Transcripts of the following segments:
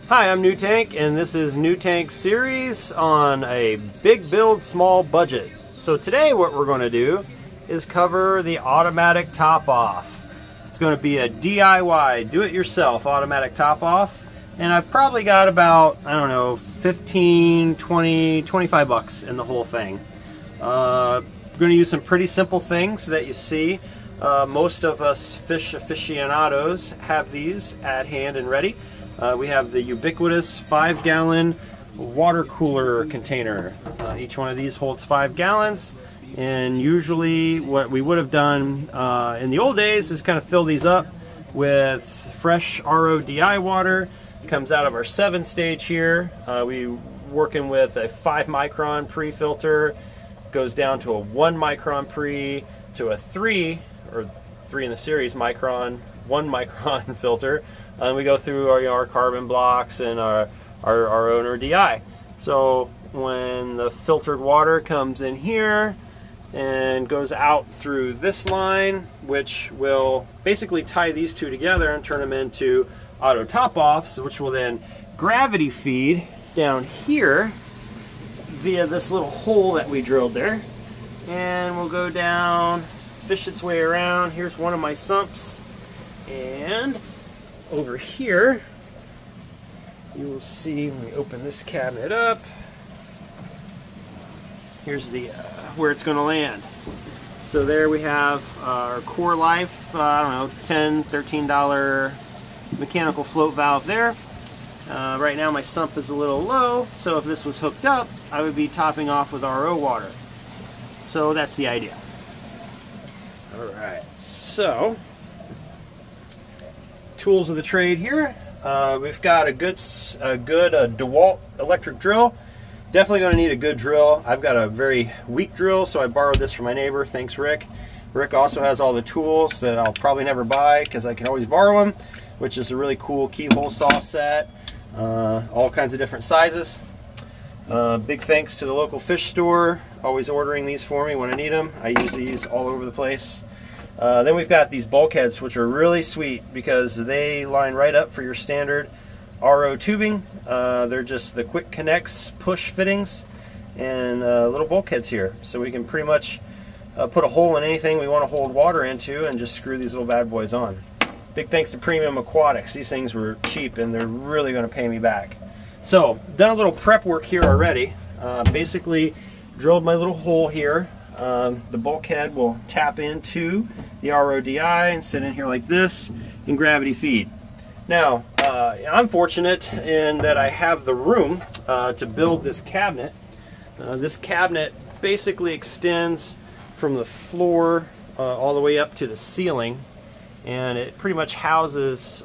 Hi, I'm New Tank, and this is New Tank series on a big build, small budget. So today what we're going to do is cover the automatic top off. It's going to be a DIY, do-it-yourself automatic top off, and I've probably got about, I don't know, 15, 20, 25 bucks in the whole thing. I'm going to use some pretty simple things that you see. Most of us fish aficionados have these at hand and ready. We have the ubiquitous 5-gallon water cooler container. Each one of these holds 5 gallons, and usually what we would have done in the old days is kind of fill these up with fresh RODI water. It comes out of our 7-stage here. We working with a 5-micron pre-filter, goes down to a 1-micron pre, to a 3 in the series micron, 1-micron filter. And we go through our carbon blocks and our own RDI. So when the filtered water comes in here and goes out through this line, which will basically tie these two together and turn them into auto top offs, which will then gravity feed down here via this little hole that we drilled there, and we'll go down, fish its way around. Here's one of my sumps, and over here you will see when we open this cabinet up, here's the where it's going to land. So there we have our Core Life, I don't know, $10, $13 mechanical float valve there. Right now my sump is a little low, so if this was hooked up, I would be topping off with RO water. So that's the idea. Alright, so tools of the trade here. We've got a good DeWalt electric drill. Definitely going to need a good drill. I've got a very weak drill, so I borrowed this from my neighbor. Thanks, Rick. Rick also has all the tools that I'll probably never buy because I can always borrow them, which is a really cool keyhole saw set. All kinds of different sizes. Big thanks to the local fish store, always ordering these for me when I need them. I use these all over the place. Then we've got these bulkheads, which are really sweet because they line right up for your standard RO tubing. They're just the quick connects push fittings and little bulkheads here, so we can pretty much put a hole in anything we want to hold water into and just screw these little bad boys on. Big thanks to Premium Aquatics. These things were cheap and they're really going to pay me back. So done a little prep work here already. Basically drilled my little hole here. The bulkhead will tap into the RODI and sit in here like this and gravity feed. Now, I'm fortunate in that I have the room to build this cabinet. This cabinet basically extends from the floor all the way up to the ceiling, and it pretty much houses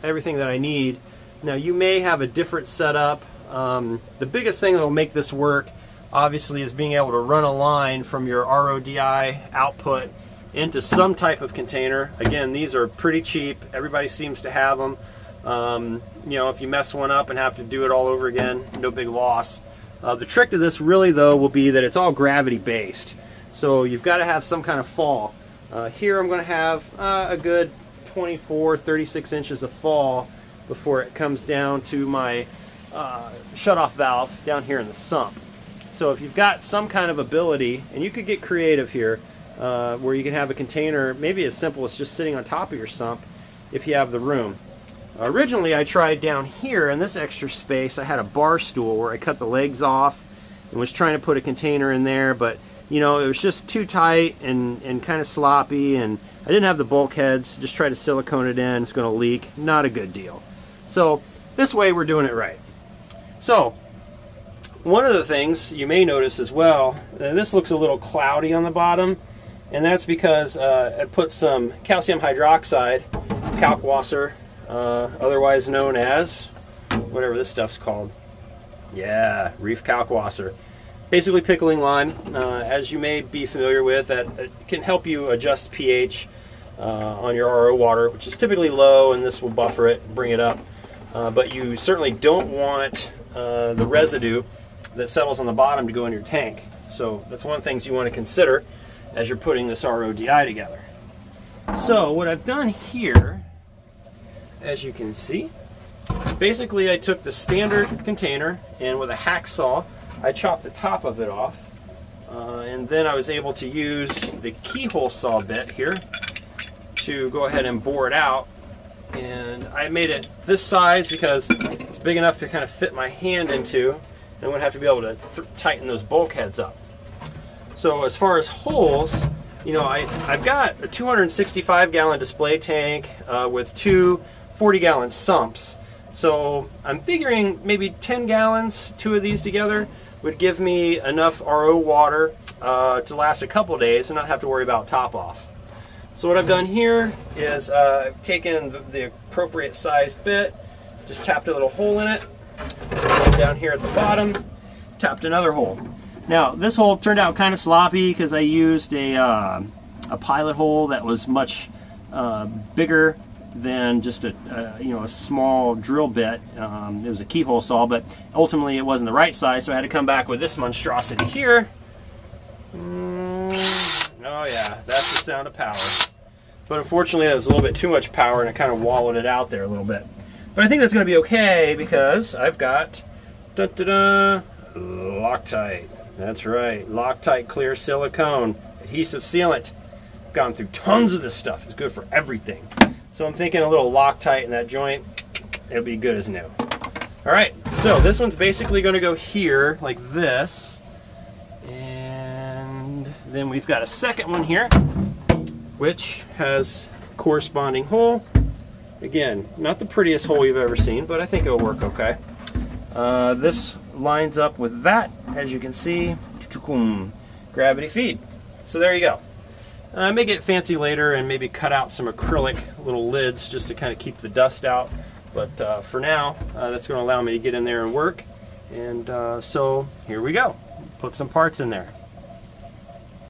everything that I need. Now, you may have a different setup. The biggest thing that will make this work obviously is being able to run a line from your RODI output into some type of container. Again, these are pretty cheap. Everybody seems to have them. You know, if you mess one up and have to do it all over again, no big loss. The trick to this really though will be that it's all gravity based. So you've got to have some kind of fall. Here I'm going to have a good 24, 36 inches of fall before it comes down to my shutoff valve down here in the sump. So if you've got some kind of ability, and you could get creative here, where you can have a container maybe as simple as just sitting on top of your sump if you have the room. Originally I tried down here in this extra space. I had a bar stool where I cut the legs off and was trying to put a container in there, but you know, it was just too tight and kind of sloppy, and I didn't have the bulkheads. Just try to silicone it in, it's going to leak. Not a good deal. So this way we're doing it right. So one of the things you may notice as well, this looks a little cloudy on the bottom, and that's because I put some calcium hydroxide, Kalkwasser, otherwise known as whatever this stuff's called. Yeah, Reef Kalkwasser. Basically pickling lime, as you may be familiar with, that can help you adjust pH on your RO water, which is typically low, and this will buffer it, bring it up. But you certainly don't want the residue that settles on the bottom to go in your tank. So that's one of the things you want to consider as you're putting this RODI together. So what I've done here, as you can see, basically I took the standard container and with a hacksaw I chopped the top of it off, and then I was able to use the keyhole saw bit here to go ahead and bore it out. And I made it this size because it's big enough to kind of fit my hand into, and I wouldn't have to be able to tighten those bulkheads up. So as far as holes, you know, I've got a 265-gallon display tank with two 40-gallon sumps. So I'm figuring maybe 10 gallons, two of these together, would give me enough RO water to last a couple days and not have to worry about top off. So what I've done here is I've taken the appropriate size bit, just tapped a little hole in it, down here at the bottom, tapped another hole. Now this hole turned out kind of sloppy because I used a pilot hole that was much bigger than just a small drill bit. It was a keyhole saw, but ultimately it wasn't the right size, so I had to come back with this monstrosity here. Oh yeah, that's the sound of power. But unfortunately that was a little bit too much power and it kind of wallowed it out there a little bit. But I think that's going to be okay because I've got Loctite. That's right, Loctite clear silicone adhesive sealant. I've gone through tons of this stuff. It's good for everything. So I'm thinking a little Loctite in that joint, it'll be good as new. Alright, so this one's basically going to go here like this. And then we've got a second one here, which has corresponding hole. Again, not the prettiest hole you've ever seen, but I think it'll work okay. This lines up with that, as you can see. Gravity feed. So there you go. I may get fancy later and maybe cut out some acrylic little lids just to kind of keep the dust out. But for now, that's going to allow me to get in there and work. And so here we go. Put some parts in there.